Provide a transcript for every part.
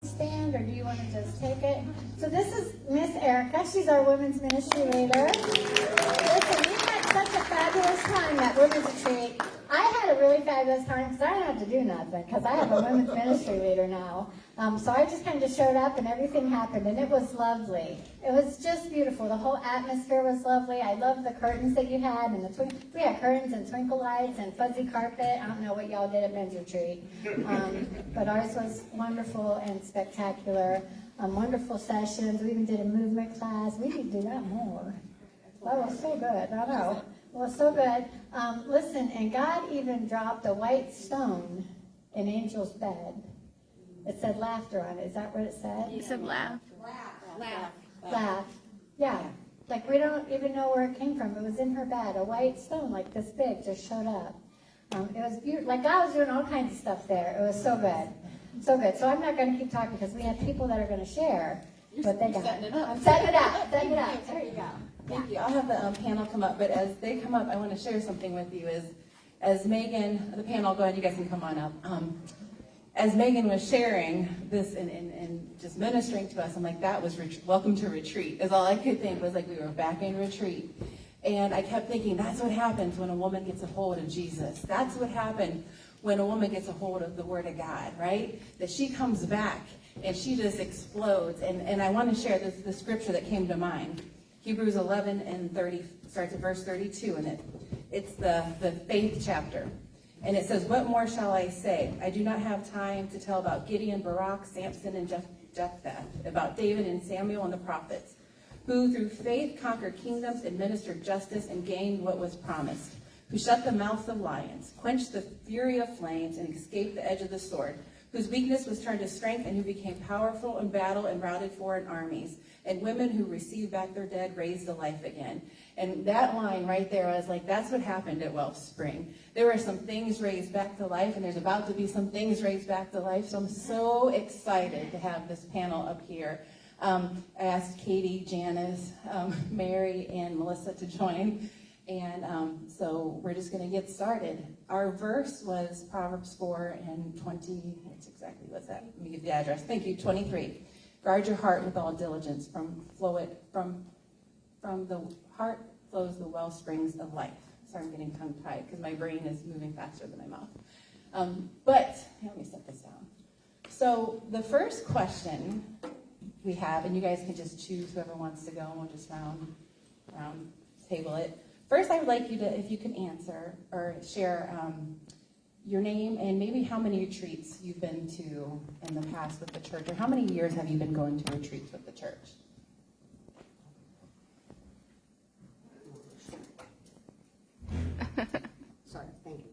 stand, or do you want to just take it? So this is Miss Erica. She's our women's ministry leader. Listen, we had such a fabulous time at women's retreat. I had a really fabulous time because I didn't have to do nothing because I have a women's ministry leader now. So I just kind of showed up and everything happened, and it was lovely. It was just beautiful. The whole atmosphere was lovely. I loved the curtains that you had, and we had curtains and twinkle lights and fuzzy carpet. I don't know what y'all did at men's retreat, but ours was wonderful and spectacular. Wonderful sessions. We even did a movement class. We need to do that more. That was so good. I know. It was so good. Listen, and God even dropped a white stone in Angel's bed. It said laughter on it. Is that what it said? It said laugh. Laugh. Yeah. Like we don't even know where it came from. It was in her bed. A white stone like this big just showed up. It was beautiful. Like God was doing all kinds of stuff there. It was so good. So good. So I'm not going to keep talking because we have people that are going to share what they got. I'm setting it up. Setting it up. There you go. Thank you. I'll have the panel come up, but as they come up, I want to share something with you. As Megan, the panel, go ahead, you guys can come on up. As Megan was sharing this and just ministering to us, I'm like, that was welcome to retreat. Is all I could think was like we were back in retreat. And I kept thinking, that's what happens when a woman gets a hold of Jesus. That's what happened when a woman gets a hold of the Word of God, right? That she comes back and she just explodes. And I want to share the scripture that came to mind. Hebrews 11 and 30 starts at verse 32, and it's the faith chapter. And it says, what more shall I say? I do not have time to tell about Gideon, Barak, Samson, and Jephthah, about David and Samuel and the prophets, who through faith conquered kingdoms, administered justice, and gained what was promised, who shut the mouths of lions, quenched the fury of flames, and escaped the edge of the sword, whose weakness was turned to strength, and who became powerful in battle and routed foreign armies, and women who received back their dead raised to life again. And that line right there, I was like, that's what happened at Wellspring. There were some things raised back to life, and there's about to be some things raised back to life. So I'm so excited to have this panel up here. I asked Katie, Janice, Mary, and Melissa to join. And so we're just going to get started. Our verse was Proverbs 4 and 20. What's exactly was that? Let me give the address. Thank you. 23. Guard your heart with all diligence. From the heart flows the well springs of life. Sorry, I'm getting tongue-tied because my brain is moving faster than my mouth. But let me set this down. So the first question we have, and you guys can just choose whoever wants to go, and we'll just round table it. First, I would like you to, if you can answer or share your name and maybe how many retreats you've been to in the past with the church, or how many years have you been going to retreats with the church? Sorry, thank you.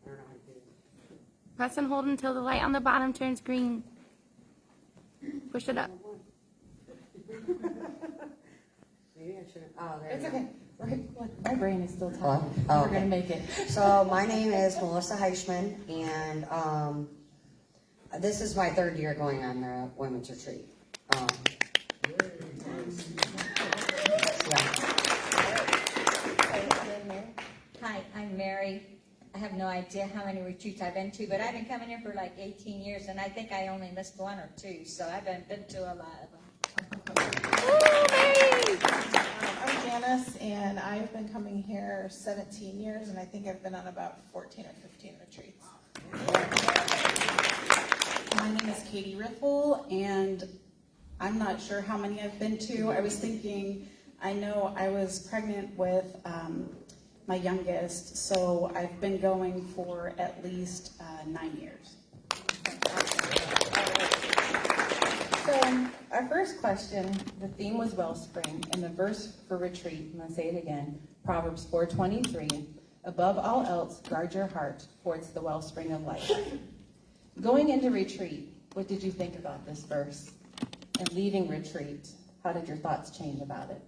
I don't know how to do this. Press and hold until the light on the bottom turns green. Push it up. Maybe I shouldn't. Oh, there It's you go. okay. My brain is still Hello? tired. Oh, We're okay. going to make it. So my name is Melissa Heichman, and this is my third year going on the women's retreat. Hi, I'm Mary. I have no idea how many retreats I've been to, but I've been coming here for like 18 years, and I think I only missed one or two, so I've been to a lot of them. I'm Janice, and I've been coming here 17 years, and I think I've been on about 14 or 15 retreats. My name is Katie Riffle, and I'm not sure how many I've been to. I was thinking, I know I was pregnant with my youngest, so I've been going for at least 9 years. So our first question, the theme was Wellspring, and the verse for retreat, I'm going to say it again, Proverbs 4:23, above all else, guard your heart, for it's the wellspring of life. Going into retreat, what did you think about this verse? And leaving retreat, how did your thoughts change about it?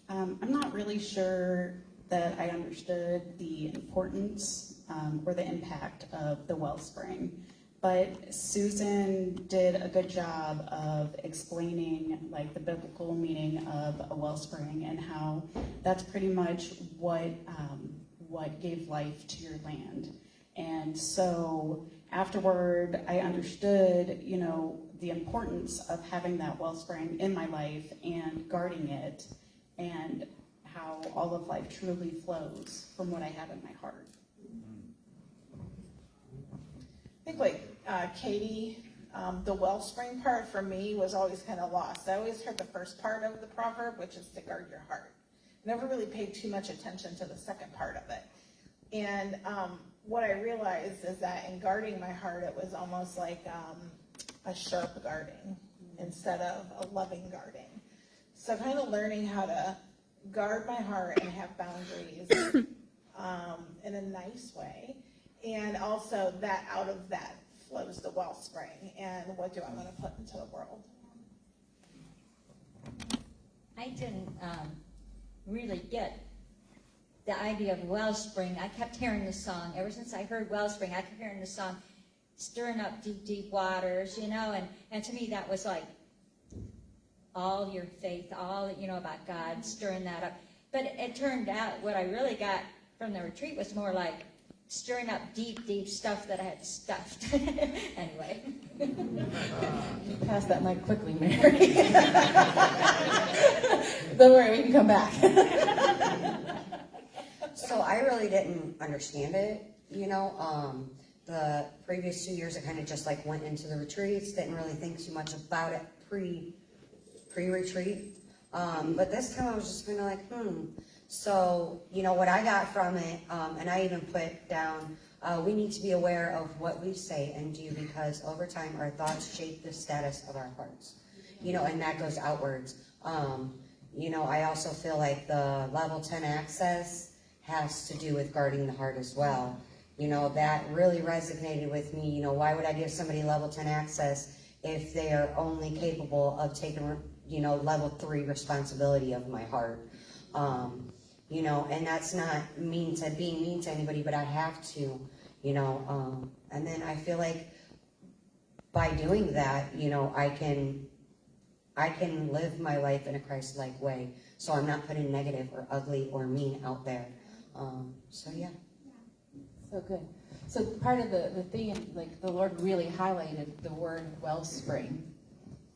I'm not really sure that I understood the importance or the impact of the wellspring. But Susan did a good job of explaining like the biblical meaning of a wellspring and how that's pretty much what gave life to your land. And so afterward, I understood, you know, the importance of having that wellspring in my life and guarding it, and how all of life truly flows from what I have in my heart. I think like Katie, the wellspring part for me was always kind of lost. I always heard the first part of the proverb, which is to guard your heart. Never really paid too much attention to the second part of it. And what I realized is that in guarding my heart, it was almost like a sharp guarding instead of a loving guarding. So kind of learning how to guard my heart and have boundaries in a nice way. And also that out of that flows the wellspring. And what do I want to put into the world? I didn't really get the idea of wellspring. I kept hearing the song. Ever since I heard wellspring, I kept hearing the song, stirring up deep, deep waters, you know, and to me that was like all your faith, all that you know about God, stirring that up. But it turned out what I really got from the retreat was more like stirring up deep, deep stuff that I had stuffed. Anyway. Pass that mic quickly, Mary. Don't worry, we can come back. So I really didn't understand it, you know. The previous 2 years I kind of just like went into the retreats, didn't really think too much about it pre-retreat. But this time I was just kind of like, So, you know, what I got from it, and I even put down, we need to be aware of what we say and do, because over time our thoughts shape the status of our hearts, you know, and that goes outwards. You know, I also feel like the level 10 access has to do with guarding the heart as well. You know, that really resonated with me. You know, why would I give somebody level 10 access if they are only capable of taking, you know, level 3 responsibility of my heart? You know, and that's not being mean to anybody, but I have to, you know, and then I feel like by doing that, you know, I can live my life in a Christ-like way, so I'm not putting negative or ugly or mean out there. So yeah. So good. So part of the theme, like the Lord really highlighted the word wellspring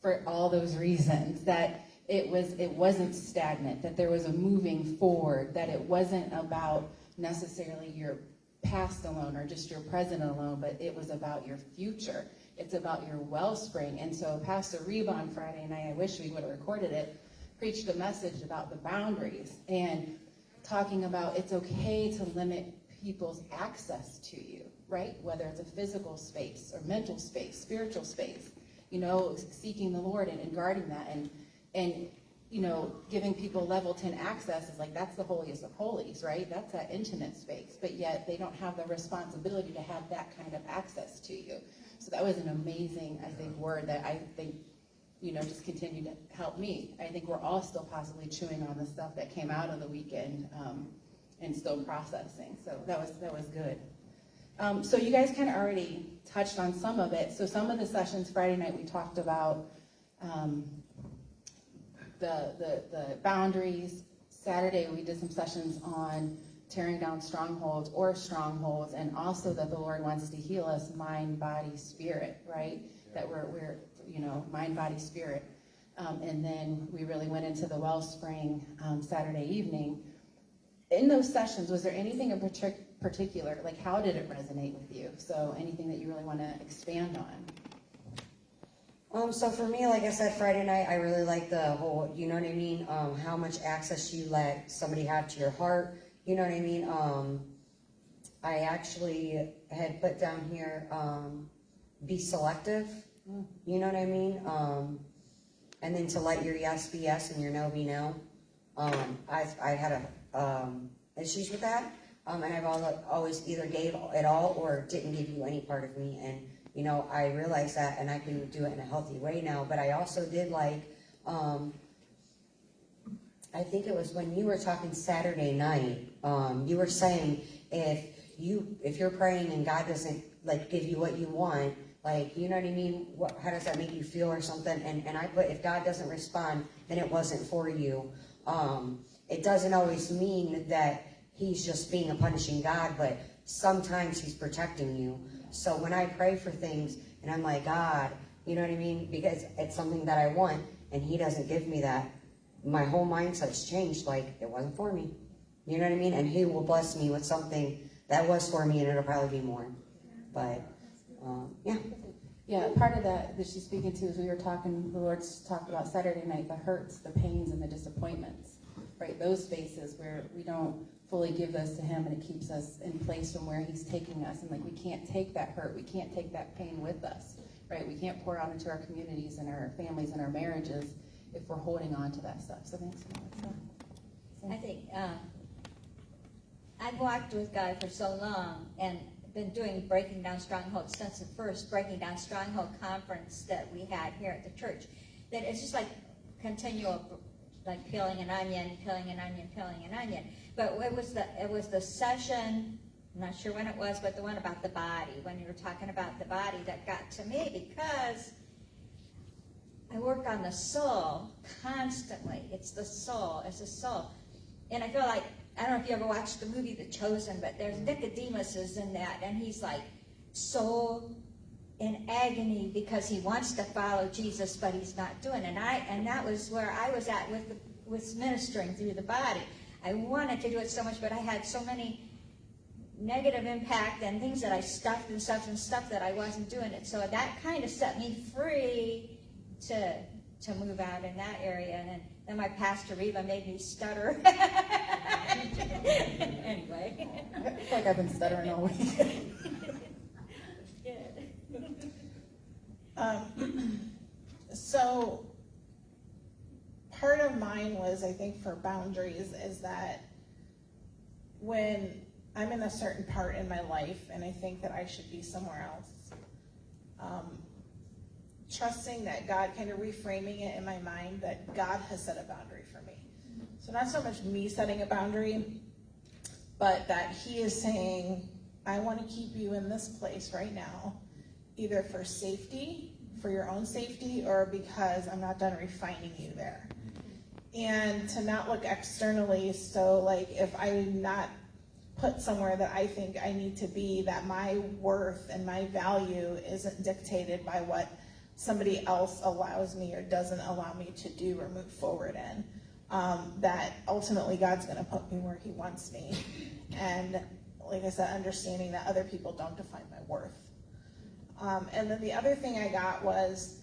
for all those reasons, that it wasn't stagnant, that there was a moving forward, that it wasn't about necessarily your past alone or just your present alone, but it was about your future. It's about your wellspring. And so Pastor Reba on Friday night, I wish we would have recorded it, preached a message about the boundaries and talking about it's okay to limit people's access to you, right? Whether it's a physical space or mental space, spiritual space, you know, seeking the Lord and guarding that, and you know, giving people level 10 access is like, that's the holiest of holies, right? That's that intimate space, but yet they don't have the responsibility to have that kind of access to you. So that was an amazing, I think, word that I think, you know, just continued to help me. I think we're all still possibly chewing on the stuff that came out of the weekend and still processing. So that was good. So you guys kind of already touched on some of it. So some of the sessions Friday night we talked about the boundaries. Saturday we did some sessions on tearing down strongholds, and also that the Lord wants to heal us mind, body, spirit, right? That we're you know, mind, body, spirit. And then we really went into the wellspring Saturday evening. In those sessions, was there anything in particular, like how did it resonate with you? So anything that you really want to expand on? So for me, like I said, Friday night, I really like the whole, you know what I mean? How much access you let somebody have to your heart, you know what I mean? I actually had put down here, be selective, you know what I mean? And then to let your yes be yes and your no be no. I had issues with that, and I've always either gave it all or didn't give you any part of me, and you know, I realize that, and I can do it in a healthy way now. But I also did like, I think it was when you were talking Saturday night, you were saying if you're praying and God doesn't like give you what you want, Like, you know what I mean? How does that make you feel or something? And I put, if God doesn't respond, then it wasn't for you. It doesn't always mean that he's just being a punishing God, but sometimes he's protecting you. So when I pray for things and I'm like, God, you know what I mean? Because it's something that I want and he doesn't give me that, my whole mindset's changed. Like, it wasn't for me. You know what I mean? And he will bless me with something that was for me, and it'll probably be more. But, yeah. Yeah, part of that she's speaking to is we were talking, the Lord's talked about Saturday night, the hurts, the pains, and the disappointments, right? Those spaces where we don't fully give those to him, and it keeps us in place from where he's taking us. And like, we can't take that hurt, we can't take that pain with us, right? We can't pour out into our communities and our families and our marriages if we're holding on to that stuff. So thanks so much. I think, I've walked with God for so long and been doing Breaking Down Strongholds since the first Breaking Down Stronghold conference that we had here at the church, that it's just like continual, like peeling an onion, peeling an onion, peeling an onion. But it was the session, I'm not sure when it was, but the one about the body, when you were talking about the body, that got to me, because I work on the soul constantly. It's the soul. And I feel like, I don't know if you ever watched the movie The Chosen, but there's Nicodemus is in that, and he's like so in agony because he wants to follow Jesus, but he's not doing it. And that was where I was at with ministering through the body. I wanted to do it so much, but I had so many negative impact and things that I stuffed and stuff that I wasn't doing it. So that kind of set me free to move out in that area. And then my pastor Reba made me stutter. Anyway. I feel like I've been stuttering all week. So part of mine was, I think, for boundaries is that when I'm in a certain part in my life and I think that I should be somewhere else, trusting that God, kind of reframing it in my mind that God has set a boundary for me. So not so much me setting a boundary, but that he is saying, I want to keep you in this place right now, either for safety, for your own safety, or because I'm not done refining you there. And to not look externally, so like if I'm not put somewhere that I think I need to be, that my worth and my value isn't dictated by what somebody else allows me or doesn't allow me to do or move forward in. That ultimately God's going to put me where he wants me. And like I said, understanding that other people don't define my worth. And then the other thing I got was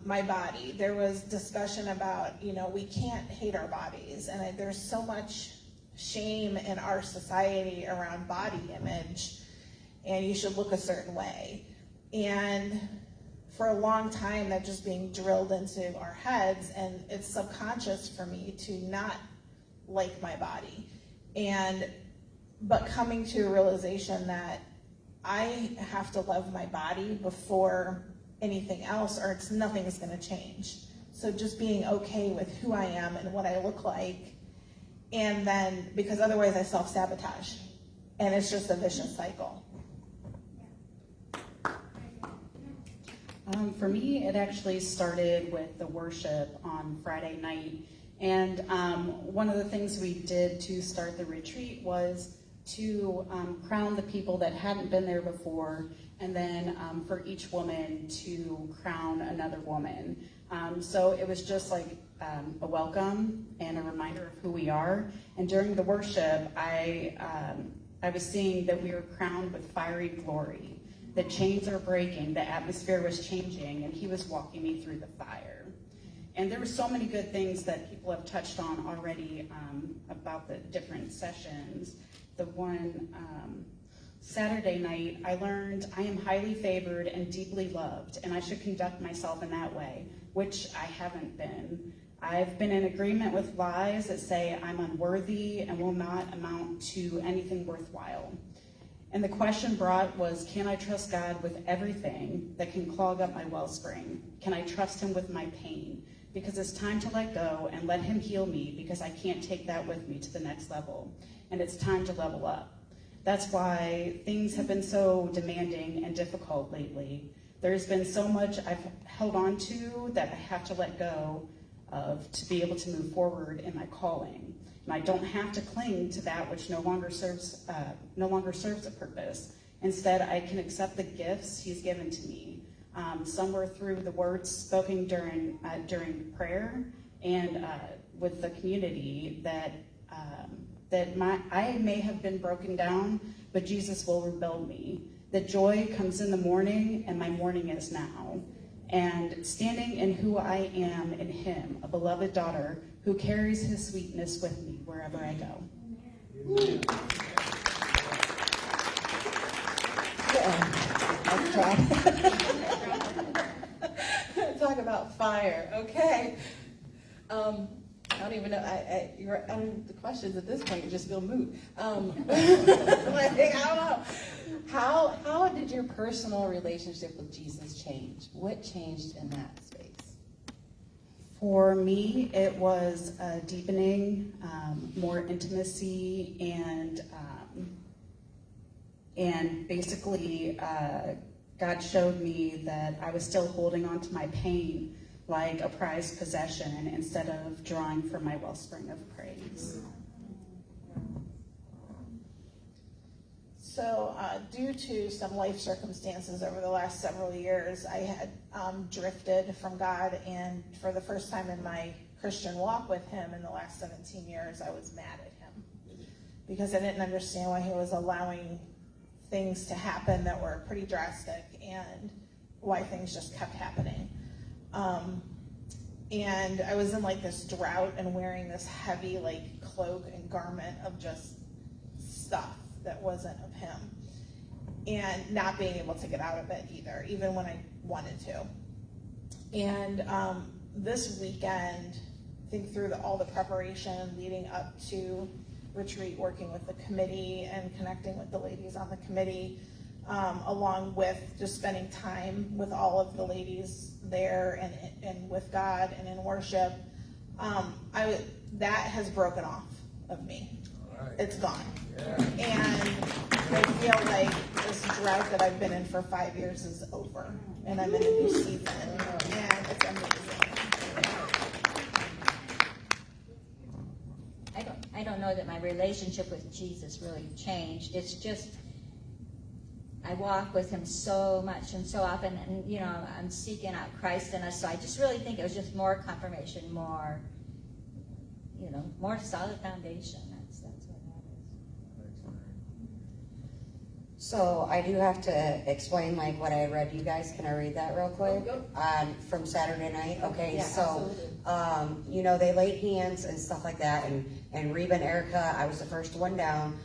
my body. There was discussion about, we can't hate our bodies. And there's so much shame in our society around body image, and you should look a certain way. And for a long time, that just being drilled into our heads, and it's subconscious for me to not like my body. But coming to a realization that I have to love my body before anything else, or nothing is going to change. So just being okay with who I am and what I look like, and then, because otherwise I self-sabotage, and it's just a vicious cycle. For me, it actually started with the worship on Friday night. And one of the things we did to start the retreat was to crown the people that hadn't been there before, and then for each woman to crown another woman. So it was just like a welcome and a reminder of who we are. And during the worship, I was seeing that we were crowned with fiery glory. The chains are breaking, the atmosphere was changing, and he was walking me through the fire. And there were so many good things that people have touched on already about the different sessions. The one Saturday night, I learned I am highly favored and deeply loved, and I should conduct myself in that way, which I haven't been. I've been in agreement with lies that say I'm unworthy and will not amount to anything worthwhile. And the question brought was, can I trust God with everything that can clog up my wellspring? Can I trust him with my pain? Because it's time to let go and let him heal me, because I can't take that with me to the next level. And it's time to level up. That's why things have been so demanding and difficult lately. There's been so much I've held on to that I have to let go of to be able to move forward in my calling. And I don't have to cling to that which no longer serves a purpose. Instead, I can accept the gifts He's given to me. Some were through the words spoken during prayer and with the community that I may have been broken down, but Jesus will rebuild me. The joy comes in the morning, and my morning is now. And standing in who I am in Him, a beloved daughter who carries His sweetness with me wherever I go. Talk about fire. Okay. I don't even know. The questions at this point just feel moot. Like, I don't know. How did your personal relationship with Jesus change? What changed in that space? For me, it was a deepening, more intimacy, and basically, God showed me that I was still holding on to my pain like a prized possession instead of drawing from my wellspring of praise. So, due to some life circumstances over the last several years, I had drifted from God, and for the first time in my Christian walk with Him in the last 17 years, I was mad at Him because I didn't understand why He was allowing things to happen that were pretty drastic and why things just kept happening. And I was in like this drought and wearing this heavy like cloak and garment of just stuff that wasn't of Him, and not being able to get out of it either, even when I wanted to. And this weekend, I think through all the preparation leading up to retreat, working with the committee and connecting with the ladies on the committee, along with just spending time with all of the ladies there and with God and in worship, that has broken off of me. It's gone. And I feel like this drought that I've been in for 5 years is over, and I'm in a new season, and it's amazing. I don't know that my relationship with Jesus really changed. It's just I walk with Him so much and so often, and I'm seeking out Christ in us. So I just really think it was just more confirmation, more solid foundation. That's what that is. So I do have to explain like what I read you guys. Can I read that real quick? From Saturday night. Okay, Yeah, so they laid hands and stuff like that, and Reba and Erica, I was the first one down.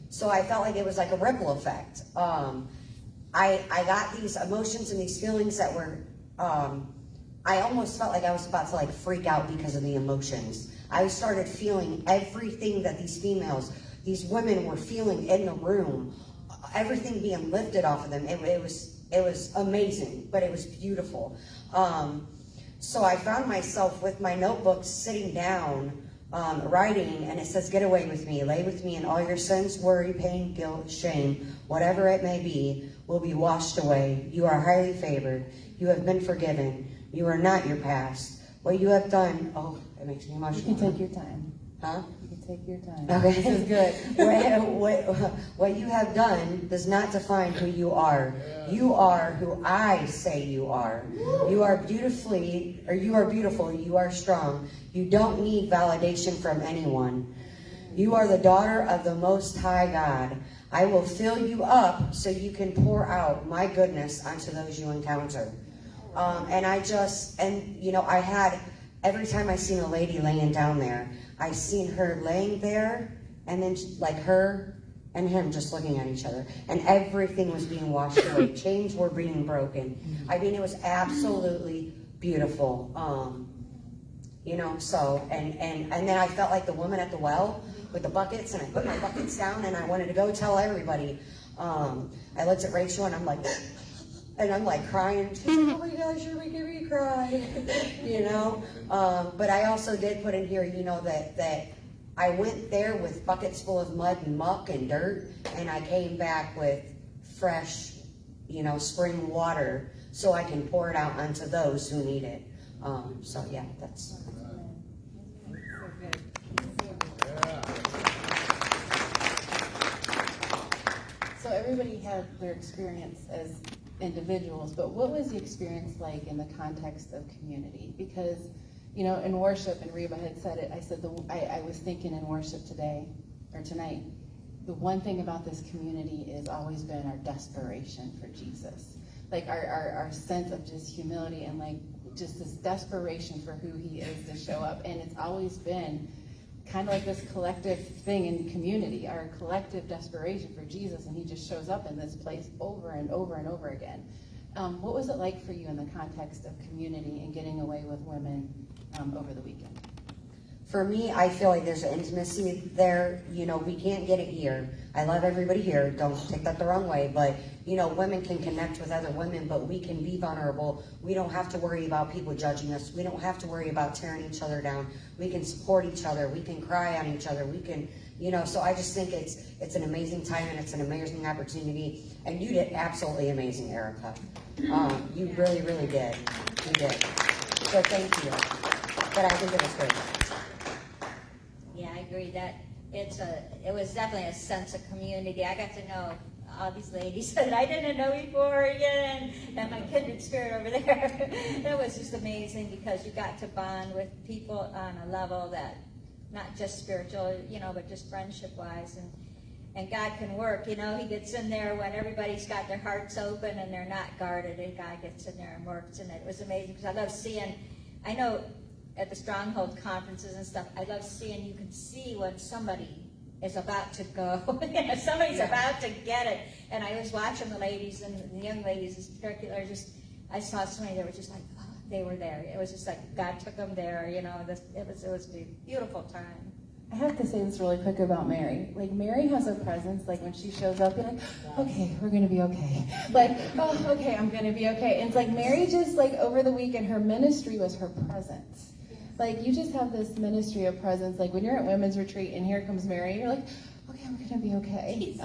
So I felt like it was like a ripple effect. I got these emotions and these feelings that were, I almost felt like I was about to like freak out because of the emotions. I started feeling everything that these women were feeling in the room, everything being lifted off of them. It was amazing, but it was beautiful. So I found myself with my notebook sitting down, writing, and it says, "Get away with me, lay with me, and all your sins, worry, pain, guilt, shame, whatever it may be, will be washed away. You are highly favored. You have been forgiven. You are not your past. What you have done," oh, it makes me emotional. You can take your time. Huh? You can take your time. Okay. This is good. What you have done does not define who you are. You are who I say you are. You are beautiful. You are strong. You don't need validation from anyone. You are the daughter of the Most High God. I will fill you up so you can pour out my goodness onto those you encounter. I had, every time I seen a lady laying down there, I seen her laying there, and then like her and him just looking at each other, and everything was being washed away. Chains were being broken. I mean, it was absolutely beautiful. And then I felt like the woman at the well with the buckets, and I put my buckets down, and I wanted to go tell everybody. I looked at Rachel, and I'm like crying. She's like, "Oh my gosh, you're making me cry," But I also did put in here, that I went there with buckets full of mud and muck and dirt, and I came back with fresh, spring water so I can pour it out onto those who need it. So yeah, that's. So everybody had their experience as individuals, but what was the experience like in the context of community? Because, in worship, and Reba had said it, I was thinking in worship today, or tonight, the one thing about this community has always been our desperation for Jesus. Like our sense of just humility and like just this desperation for who he is to show up. And it's always been kind of like this collective thing in the community, our collective desperation for Jesus, and he just shows up in this place over and over and over again. What was it like for you in the context of community and getting away with women over the weekend? For me, I feel like there's an intimacy there. We can't get it here. I love everybody here. Don't take that the wrong way. But, women can connect with other women, but we can be vulnerable. We don't have to worry about people judging us. We don't have to worry about tearing each other down. We can support each other. We can cry on each other. We can, so I just think it's an amazing time and it's an amazing opportunity. And you did absolutely amazing, Erica. You really, really did. You did. So thank you. But I think it was great. Yeah, I agree that it was definitely a sense of community. I got to know all these ladies that I didn't know before again, and my kindred spirit over there. It was just amazing because you got to bond with people on a level that, not just spiritual, but just friendship-wise, and God can work. He gets in there when everybody's got their hearts open and they're not guarded, and God gets in there and works, and it was amazing because I love seeing, I know at the Stronghold conferences and stuff, I love seeing, you can see when somebody is about to go. Somebody's about to get it. And I was watching the ladies and the young ladies in particular, I saw so many that were just like, oh, they were there. It was just like God took them there, it was a beautiful time. I have to say this really quick about Mary. Like, Mary has a presence, like, when she shows up, you're like, okay, we're going to be okay. Like, oh, okay, I'm going to be okay. And it's like, Mary just, like, over the weekend, her ministry was her presence. Like, you just have this ministry of presence. Like, when you're at women's retreat and here comes Mary, you're like, okay, I'm going to be okay.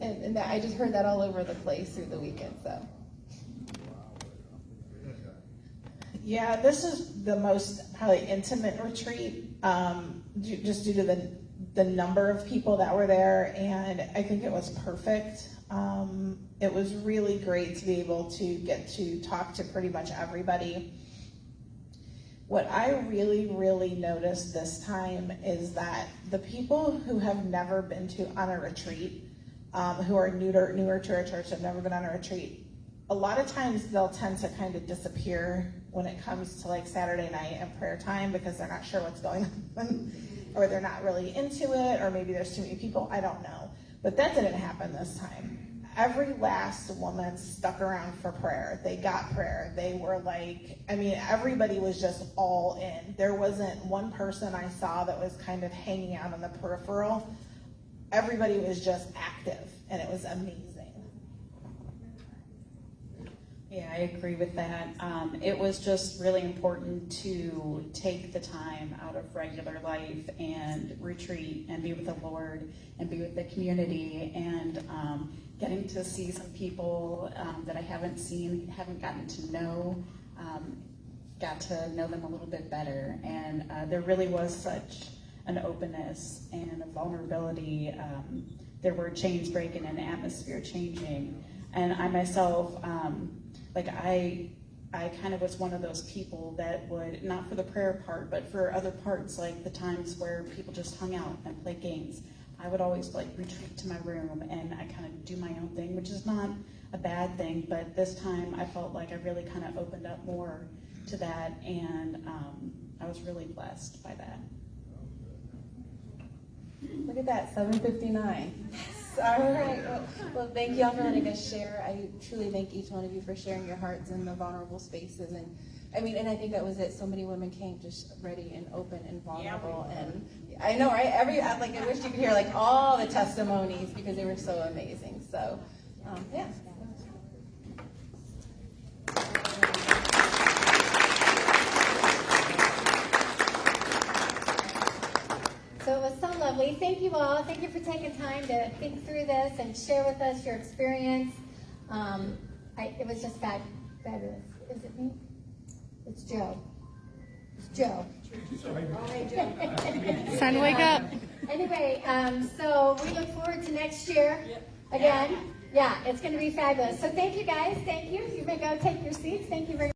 And that, I just heard that all over the place through the weekend, so. Yeah, this is the most probably intimate retreat, just due to the number of people that were there, and I think it was perfect. It was really great to be able to get to talk to pretty much everybody. What I really, really noticed this time is that the people who have never been on a retreat, who are newer to our church, have never been on a retreat, a lot of times they'll tend to kind of disappear when it comes to like Saturday night and prayer time because they're not sure what's going on, or they're not really into it, or maybe there's too many people, I don't know. But that didn't happen this time. Every last woman stuck around for prayer. They got prayer. They were like, everybody was just all in. There wasn't one person I saw that was kind of hanging out on the peripheral. Everybody was just active, and it was amazing. Yeah, I agree with that. It was just really important to take the time out of regular life and retreat and be with the Lord and be with the community, and getting to see some people that I haven't gotten to know, got to know them a little bit better. And there really was such an openness and a vulnerability. There were chains breaking and atmosphere changing. And I myself, I kind of was one of those people that would, not for the prayer part, but for other parts, like the times where people just hung out and played games. I would always retreat to my room and I kind of do my own thing, which is not a bad thing, but this time I felt like I really kind of opened up more to that, and I was really blessed by that. Look at that, 7:59. All right. Well, thank you all for letting us share. I truly thank each one of you for sharing your hearts in the vulnerable spaces. And I think that was it. So many women came just ready and open and vulnerable. And I know, right? I wish you could hear all the testimonies because they were so amazing. So, yeah. So it was so lovely. Thank you all. Thank you for taking time to think through this and share with us your experience. It was just fabulous. Is it me? It's Joe. It's Joe. Son, wake up. Anyway, so we look forward to next year. Again, yeah, it's going to be fabulous. So thank you guys. Thank you. You may go take your seats. Thank you very much.